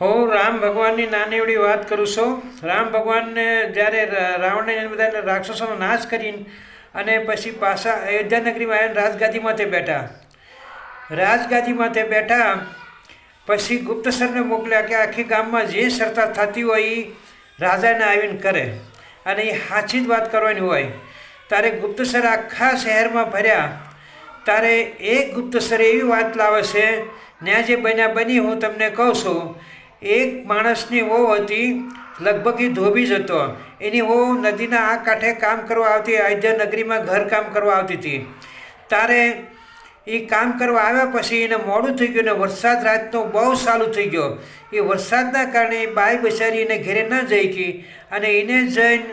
હું રામ ભગવાનની નાની એવડી વાત કરું છું. રામ ભગવાનને જ્યારે રાવણને બધાને રાક્ષસોનો નાશ કરીને અને પછી પાછા અયોધ્યા નગરીમાં આવીને રાજગાદીમાંથી બેઠા. રાજગાદીમાંથી બેઠા પછી ગુપ્તસરને મોકલ્યા કે આખી ગામમાં જે ચર્ચા થતી હોય એ રાજાને આવીને કરે અને એ સાચી જ વાત કરવાની હોય. તારે ગુપ્તસર આખા શહેરમાં ભર્યા. તારે એક ગુપ્તસર એવી વાત લાવે છે ત્યાં જે બની હું તમને કહું છું. એક માણસની વહુ હતી, લગભગ એ ધોબી જ હતો. એની વહુ નદીના આ કાંઠે કામ કરવા આવતી, અયોધ્યા નગરીમાં ઘર કામ કરવા આવતી હતી. તારે એ કામ કરવા આવ્યા પછી એને મોડું થઈ ગયું ને વરસાદ રાતનો બહુ ચાલુ થઈ ગયો. એ વરસાદના કારણે બાઈ બિચારી એને ઘરે ન જઈ ગઈ અને એને જઈને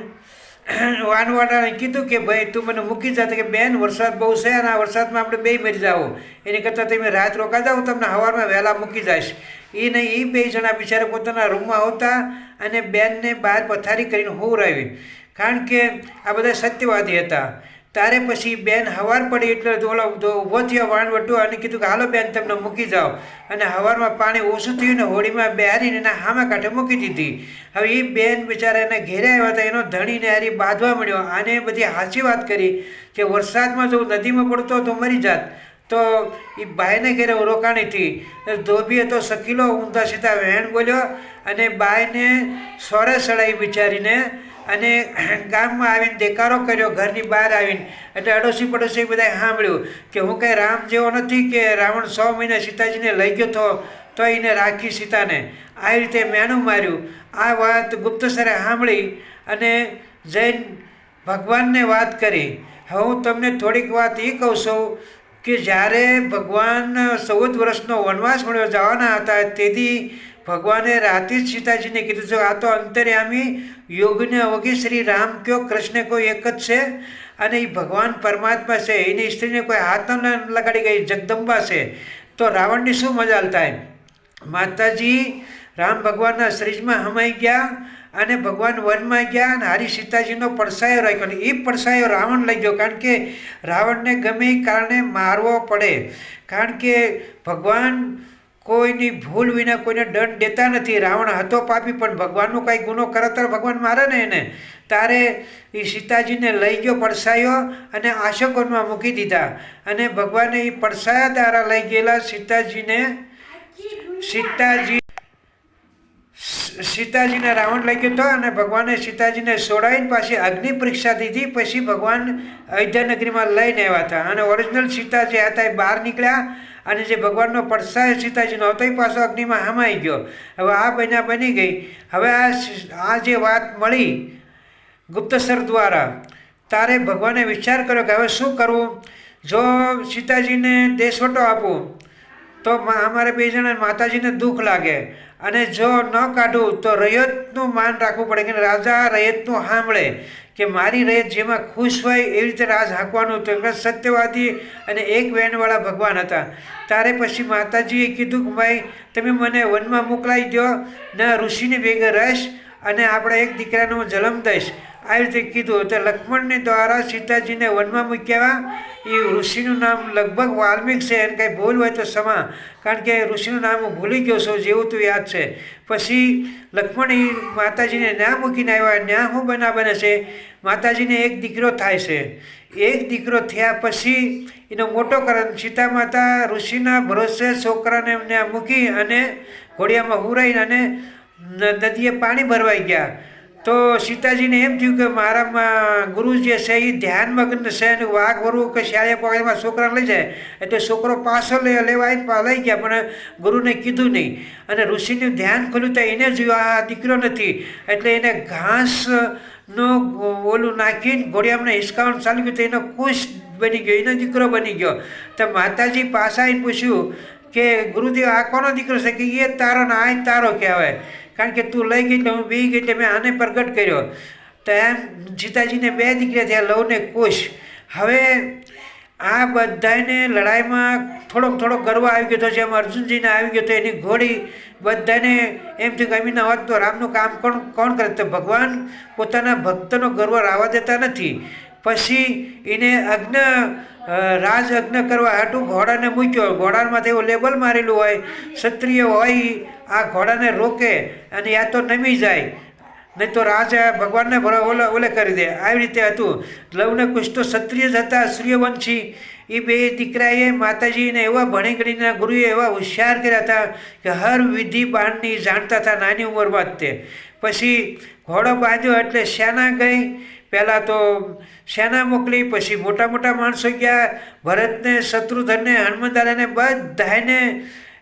વાનવાડાને કીધું કે ભાઈ તું મને મૂકી જા. કે બેન વરસાદ બહુ છે અને આ વરસાદમાં આપણે બે મરી જાઓ, એની કરતાં તમે રાત રોકા જાઓ, તમને સવારમાં વહેલા મૂકી જઈશ. એ નહીં, એ બે જણા બિચારા પોતાના રૂમમાં આવતા અને બેનને બહાર પથારી કરીને હુવરાવી, કારણ કે આ બધા સત્યવાદી હતા. તારે પછી બેન સવાર પડી એટલે ઓલો ઊભો થયો વાણવટો અને કીધું કે હાલો બેન તમને મૂકી જાઓ. અને સવારમાં પાણી ઓછું થયું ને હોળીમાં બેહારીને એના હામા કાંઠે મૂકી દીધી. હવે એ બેન બિચારા એને ઘેરે આવ્યા હતા, એનો ધણીને હારી બાંધવા મળ્યો. આને બધી સાચી વાત કરી કે વરસાદમાં જો નદીમાં પડતો તો મરી જાત. તો એ બાઈને ઘેરે રોકાણી હતી. ધોબીએ તો શકીલો ઊંધા સીધા વહેણ બોલ્યો અને બાઈને સોરે સડાઈ બિચારીને અને ગામમાં આવીને દેકારો કર્યો ઘરની બહાર આવીને. એટલે અડોશી પડોશી બધાએ સાંભળ્યું કે હું કંઈ રામ જેવો નથી કે રાવણ 100 મહિના સીતાજીને લઈ ગયો હતો તો એને રાખી સીતાને, આવી રીતે મેણું માર્યું. આ વાત ગુપ્તસરે સાંભળી અને જૈન ભગવાનને વાત કરી. હવે હું તમને થોડીક વાત એ કહું છું કે જ્યારે ભગવાન 14 વર્ષનો વનવાસ મળ્યો જવાના હતા તેથી ભગવાને રાતે જ સીતાજીને કીધું છે આ તો અંતર્યામી યોગને અવગી શ્રી રામ કયો કૃષ્ણ કોઈ એક જ છે અને એ ભગવાન પરમાત્મા છે. એની સ્ત્રીને કોઈ હાથ ન લગાડી ગઈ, જગદંબા છે. તો રાવણની શું મજાલ થાય? માતાજી રામ ભગવાનના શ્રીજમાં હમાઈ ગયા અને ભગવાન વનમાં ગયા અને હારી સીતાજીનો પડસાયો રાખ્યો. અને એ પડસાયો રાવણ લઈ ગયો, કારણ કે રાવણને ગમે એ કારણે મારવો પડે, કારણ કે ભગવાન કોઈની ભૂલ વિના કોઈને દંડ દેતા નથી. રાવણ હતો પાપી પણ ભગવાનનો કાંઈ ગુનો કરે તો ભગવાન મારે ને એને. તારે એ સીતાજીને લઈ ગયો પડસાયો અને આશોકવનમાં મૂકી દીધા. અને ભગવાને એ પડસાયા દ્વારા લઈ ગયેલા સીતાજીને રાવણ લઈ ગયો હતો અને ભગવાને સીતાજીને છોડાવીને પાછી અગ્નિ પરીક્ષા દીધી. પછી ભગવાન અયોધ્યા નગરીમાં લઈને આવ્યા હતા અને ઓરિજિનલ સીતા જે હતા એ બહાર નીકળ્યા અને જે ભગવાનનો પડસાયો સીતાજીનો હતો એ પાછો અગ્નિમાં હમાઈ ગયો. હવે આ બની ગઈ. હવે આ જે વાત મળી ગુપ્તસર દ્વારા, તારે ભગવાને વિચાર કર્યો કે હવે શું કરવું? જો સીતાજીને દેશવટો આપું તો અમારે બે જણા માતાજીને દુઃખ લાગે અને જો ન કાઢું તો રૈયતનું માન રાખવું પડે કે રાજા રૈયતનું સાંભળે કે મારી રૈયત જેમાં ખુશ હોય એવી રીતે રાજ હાંકવાનું. તો એમના સત્યવાદી અને એક વેણવાળા ભગવાન હતા. તારે પછી માતાજીએ કીધું કે ભાઈ તમે મને વનમાં મોકલાવી દો ને ઋષિને ભેગા રહીશ અને આપણે એક દીકરાનો જન્મ દઈશ, આવી રીતે કીધું. તો લક્ષ્મણને દ્વારા સીતાજીને વનમાં મૂક્યા. એ ઋષિનું નામ લગભગ વાલ્મિક છે, એને કંઈ ભૂલ હોય તો સમા, કારણ કે ઋષિનું નામ હું ભૂલી ગયો છું, જેવું તું યાદ છે. પછી લક્ષ્મણ એ માતાજીને ન્યા મૂકીને આવ્યા. ન્યા શું બને છે? માતાજીને એક દીકરો થાય છે. એક દીકરો થયા પછી એનો મોટો કરે. સીતા માતા ઋષિના ભરોસે છોકરાને ત્યાં મૂકી અને ઘોડિયામાં હુરાઈને અને નદીએ પાણી ભરવાઈ ગયા. તો સીતાજીને એમ થયું કે મારામાં ગુરુ જે છે એ ધ્યાનમગ્ન છે અને વાઘ વરવું કે શાળે પગડમાં છોકરા લઈ જાય એટલે છોકરો પાછો લેવા લઈ ગયા, પણ ગુરુને કીધું નહીં. અને ઋષિનું ધ્યાન ખોલ્યું તો એને જોયું આ દીકરો નથી, એટલે એને ઘાસનું ઓલું નાખીને ઘોડિયામાં હિસકાવાનું ચાલુ કર્યું તો એનો કુશ બની ગયો, એનો દીકરો બની ગયો. તો માતાજી પાછા આવીને પૂછ્યું કે ગુરુદેવ આ કોનો દીકરો છે? કે એ તારો ને આ તારો કહેવાય, કારણ કે તું લઈ ગઈ એટલે હું બી ગઈ એટલે મેં આને પ્રગટ કર્યો. તો એમ સીતાજીને બે દીકરા થયા, લવ ને કુશ. હવે આ બધાને લડાઈમાં થોડોક ગર્વ આવી ગયો હતો, જેમ અર્જુનજીને આવી ગયો હતો. એની ઘોડી બધાને એમ થયું કે અમીના હોત તો રામનું કામ કોણ કરે? તો ભગવાન પોતાના ભક્તનો ગર્વ રાવા દેતા નથી. પછી એને રાજ અગ્ન કરવા હાટું ઘોડાને મૂક્યો. ઘોડામાંથી એવું લેબલ મારેલું હોય, ક્ષત્રિય હોય આ ઘોડાને રોકે અને યા તો નમી જાય, નહીં તો રાજા ભગવાનને ઓલે કરી દે. આવી રીતે હતું. લવ ને કુશ તો ક્ષત્રિય જ હતા, સૂર્યવંશી. એ બે દીકરાએ માતાજીને એવા ભણી ગણીના ગુરુએ એવા હોશિયાર કર્યા હતા કે હર વિધિ બાણની જાણતા હતા નાની ઉંમરમાં જ. તે પછી ઘોડો બાંધ્યો એટલે સેના ગઈ. પહેલાં તો સેના મોકલી, પછી મોટા મોટા માણસો ગયા. ભરતને, શત્રુધનને, હનુમાન દાદાને બધાને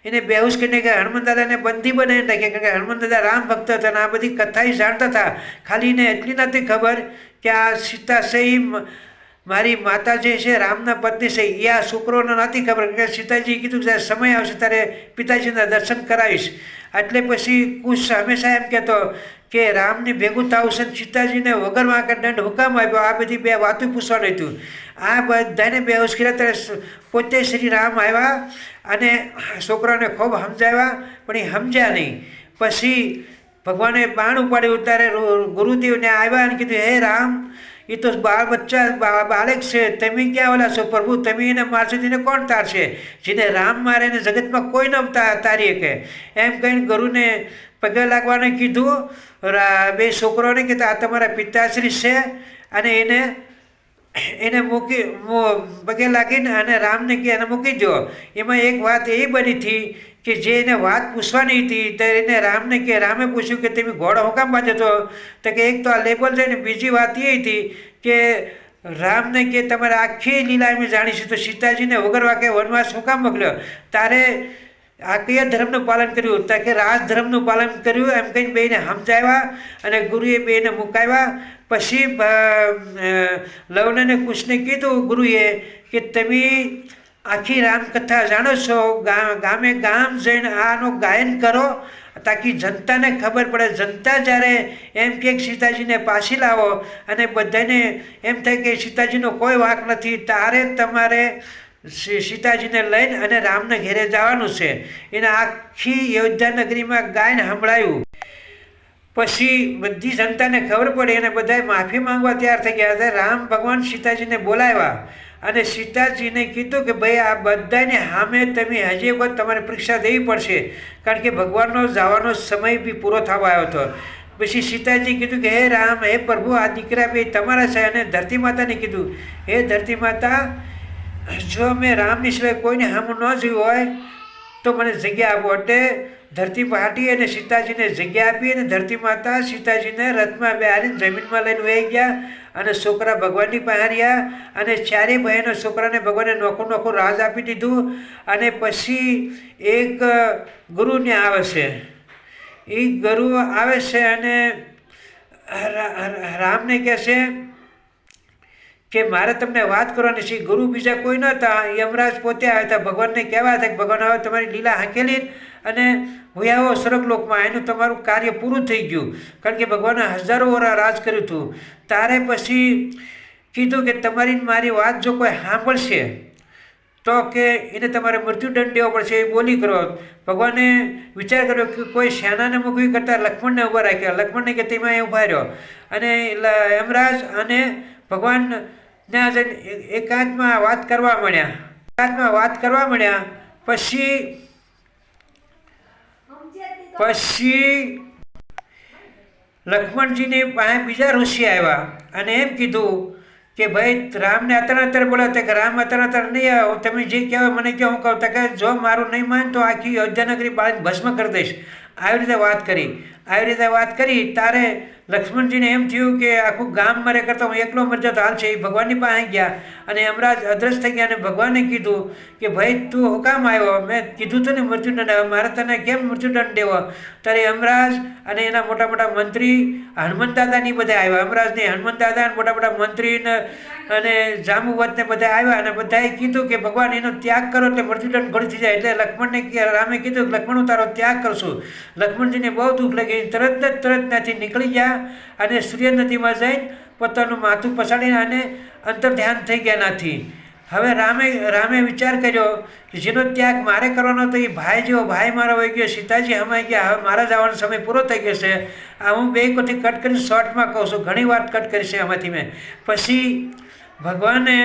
એને બેહોશ કરીને કે હનુમાન દાદાને બંદી બનાવી નાખ્યા, કારણ કે હનુમાન દાદા રામ ભક્ત હતા અને આ બધી કથા જાણતા હતા. ખાલી એને એટલી નથી ખબર કે આ સીતા છે મારી માતા જે છે રામના પત્ની છે, એ આ છોકરોને નથી ખબર કે સીતાજી કીધું કે સમય આવશે ત્યારે પિતાજીના દર્શન કરાવીશ. એટલે પછી કુશ હંમેશા એમ કહેતો કે રામને ભેગું થવું છે, સીતાજીને વગર વાંકે દંડ હુકામ આપ્યો. આ બધી બે વાતો પૂછવાનું હતું. આ બધાને બેહોશ કર્યા ત્યારે પોતે શ્રી રામ આવ્યા અને છોકરાને ખૂબ સમજાવ્યા, પણ એ સમજ્યા નહીં. પછી ભગવાને બાણ ઉપાડ્યું ત્યારે ગુરુદેવને આવ્યા અને કીધું, હે રામ, એ તો બાળક છે, તમે ક્યાં ઓલા છો પ્રભુ? તમે એને મારશો તેને કોણ તારશે? જેને રામ મારે એને જગતમાં કોઈ ન તારી શકે. એમ કહીને ગુરુને પગે લાગવાને કીધું. બે છોકરોને કીધું આ તમારા પિતાશ્રી છે અને એને મૂકી પગે લાગીને અને રામને કે એને મૂકી દો. એમાં એક વાત એ બની હતી કે જે એને વાત પૂછવાની હતી ત્યારે એને રામને કે રામે પૂછ્યું કે તમે ઘોડો હું કામ બાંધ્યો હતો? તો કે એક તો આ લેબલ છે ને બીજી વાત એ હતી કે રામને કે તમારે આખી લીલા અમે જાણીશું, તો સીતાજીને વગર વાકે વનવાસ શું કામ મોકલ્યો? તારે આ કયા ધર્મનું પાલન કર્યું? તો કે રાજ ધર્મનું પાલન કર્યું. એમ કહીને બેને સમજાવ્યા અને ગુરુએ બેને મુકાવ્યા. પછી લવને અને કુશને કીધું ગુરુએ કે તમે આખી રામકથા જાણો છો, ગામે ગામ જઈને આનું ગાયન કરો તાકી જનતાને ખબર પડે. જનતા જ્યારે એમ કે સીતાજીને પાછી લાવો અને બધાને એમ થાય કે સીતાજીનો કોઈ વાંક નથી, તારે તમારે સીતાજીને લઈને અને રામને ઘેરે જવાનું છે. એને આખી અયોધ્યા નગરીમાં ગાયન સંભળાયું. પછી બધી જનતાને ખબર પડી અને બધાએ માફી માંગવા તૈયાર થઈ ગયા હતા. રામ ભગવાન સીતાજીને બોલાવ્યા અને સીતાજીને કીધું કે ભાઈ આ બધાને સામે તમે હજી વખત તમારે પરીક્ષા દેવી પડશે, કારણ કે ભગવાનનો જવાનો સમય બી પૂરો થવા આવ્યો હતો. પછી સીતાજી કીધું કે હે રામ, હે પ્રભુ, આ દીકરા બે તમારા છે. અને ધરતી માતાને કીધું, હે ધરતી માતા, જો મેં રામની સિવાય કોઈને સામું ન જોયું હોય તો મને જગ્યા આપો. એટલે ધરતી ફાટી અને સીતાજીને જગ્યા આપી અને ધરતી માતા સીતાજીને રથમાં બેહારીને જમીનમાં લઈને વહી ગયા અને છોકરા ભગવાનની પાસે રહ્યા. અને ચારેય બહેનો છોકરાને ભગવાને નોખું નોખું રાજ આપી દીધું. અને પછી એક ગુરુને આવે છે, એ ગુરુ આવે છે અને રામને કહે છે કે મારે તમને વાત કરવાની છે. ગુરુ બીજા કોઈ નહોતા, યમરાજ પોતે આવ્યા હતા. ભગવાનને કહેવા હતા કે ભગવાન હવે તમારી લીલા હાંકેલી અને હુયાવો સ્વર્ગલોકમાં, એનું તમારું કાર્ય પૂરું થઈ ગયું, કારણ કે ભગવાને હજારો વર્ષ રાજ કર્યું હતું. તારે પછી કીધું કે તમારી મારી વાત જો કોઈ સાંભળશે તો કે એને તમારે મૃત્યુદંડ દેવો પડશે. એ બોલી કરો. ભગવાને વિચાર કર્યો કે કોઈ સેનાને મૂકવી કરતાં લક્ષ્મણને ઊભા રાખ્યા. લક્ષ્મણને કે તેમાં એ ઊભા રહ્યો અને યમરાજ અને ભગવાન ત્યાં જઈને એકાંતમાં વાત કરવા માંડ્યા. પછી લક્ષ્મણજીની પાસે બીજા ઋષિ આવ્યા અને એમ કીધું કે ભાઈ રામને અત્યારે બોલાવતા કે રામ અત્યારે નહીં આવો, તમે જે કહેવાય મને કહો, હું કહું. કે જો મારું નહીં માન તો આખી અયોધ્યા નગરી બાળીને ભસ્મ કરી દઈશ. આવી રીતે વાત કરી. તારે લક્ષ્મણજીને એમ થયું કે આખું ગામ મરે કરતાં હું એકલો મરી જાઉં તો હાલ છે. એ ભગવાનની પાસે ગયા અને યમરાજ અદ્રશ્ય થઈ ગયા અને ભગવાને કીધું કે ભાઈ તું હું કામ આવ્યો? મેં કીધું હતું ને મૃત્યુદંડ આવ્યો, મારે તને કેમ મૃત્યુદંડ દેવો? ત્યારે યમરાજ અને એના મોટા મોટા મંત્રી હનુમાન દાદાની બધા આવ્યા. યમરાજને હનુમાન દાદા અને મોટા મોટા મંત્રી અને જાંબુવંતને બધા આવ્યા અને બધાએ કીધું કે ભગવાન એનો ત્યાગ કરો એટલે મૃત્યુદંડ ઘડી થઈ જાય. એટલે લક્ષ્મણને રામે કીધું કે લક્ષ્મણ હું તારો ત્યાગ કરશું. લક્ષ્મણજીને બહુ દુઃખ લાગ્યું. તરત ત્યાંથી નીકળી ગયા અને સૂર્ય નદીમાં જઈને પોતાનું માથું પછાડીને અને અંતર ધ્યાન થઈ ગયા નથી. હવે રામે વિચાર કર્યો કે જેનો ત્યાગ મારે કરવાનો હતો એ ભાઈ જેવો ભાઈ મારો હોઈ ગયો, સીતાજી હમાઈ ગયા, હવે મારા જવાનો સમય પૂરો થઈ ગયો છે. આ હું બે કોથી કટ કરીને શોર્ટમાં કહું છું, ઘણી વાત કટ કરી છે આમાંથી મેં. પછી ભગવાને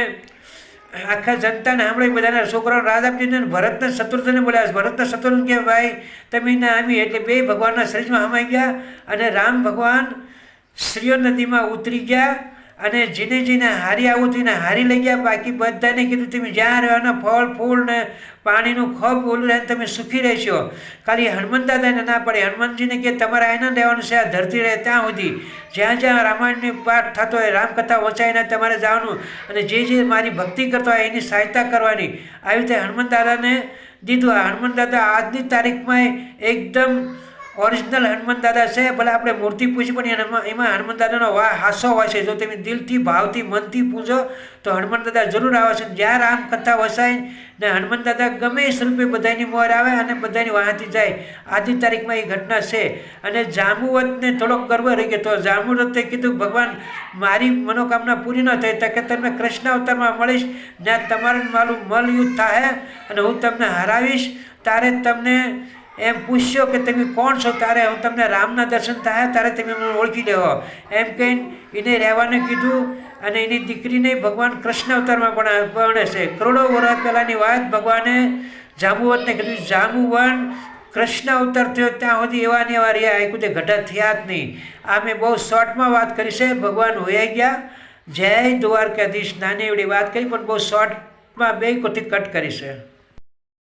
આખા જનતાને સાંભળી બધાના છોકરાઓ રાજ આપી દીધો. ભરતને શત્રુઘ્નને બોલ્યા. ભરતને શત્રુઘ્ન કે ભાઈ તમે ના આવી એટલે બે ભગવાનના શરીરમાં હમાઈ ગયા અને રામ ભગવાન શ્રીયો નદીમાં ઉતરી ગયા અને જેને હારી આવું હતું એને હારી લઈ ગયા. બાકી બધાને કીધું તમે જ્યાં રહેવાના ફળ ફૂલ ને પાણીનું ખોબ ઓલું રહે તમે સુખી રહેશો. ખાલી હનુમાન દાદાને ના પડે. હનુમાનજીને કે તમારે આનંદ રહેવાનું છે આ ધરતી રહે ત્યાં સુધી. જ્યાં જ્યાં રામાયણની પાઠ થતો હોય રામકથા વંચાઈને તમારે જવાનું અને જે મારી ભક્તિ કરતો હોય એની સહાયતા કરવાની. આવી રીતે હનુમાન દાદાને દીધું. આ હનુમાન દાદા આજની તારીખમાં એકદમ ઓરિજિનલ હનુમાન દાદા છે. ભલે આપણે મૂર્તિ પૂછી પણ એમાં હનુમાન દાદાનો હાસો હોય છે. જો તમે દિલથી ભાવથી મનથી પૂજો તો હનુમાન દાદા જરૂર આવે છે. જ્યાં રામકથા વસાય ને હનુમાન દાદા ગમે એ સ્વરૂપે બધાની મોર આવે અને બધાની વાંચી જાય. આજની તારીખમાં એ ઘટના છે. અને જાંબુવતને થોડોક ગર્વ રહી ગયો. તો જાંબુવતે કીધું ભગવાન મારી મનોકામના પૂરી ન થઈ તો કે તમે કૃષ્ણ અવતારમાં મળીશ જ્યાં તમારું મારું મલયુદ્ધ થાય અને હું તમને હરાવીશ. તારે તમને એમ પૂછ્યો કે તમે કોણ છો. તારે હું તમને રામના દર્શન થાય ત્યારે તમે મને ઓળખી લેવો એમ કહીને એને રહેવાનું કીધું. અને એની દીકરીને ભગવાન કૃષ્ણ અવતારમાં પણ પરણે છે. કરોડો વર્ષ પહેલાંની વાત ભગવાને જાંબુવતને કીધું. જાંબુવન કૃષ્ણ અવતાર થયો ત્યાં સુધી એવા ને એવા રહ્યા. એ કોઈ ઘટા થયા જ નહીં. આ મેં બહુ શોર્ટમાં વાત કરી છે. ભગવાન હોઈ ગયા. જય દ્વારકાધીશ. નાની એવડી વાત કરી પણ બહુ શોર્ટમાં બે કોથી કટ કરી છે.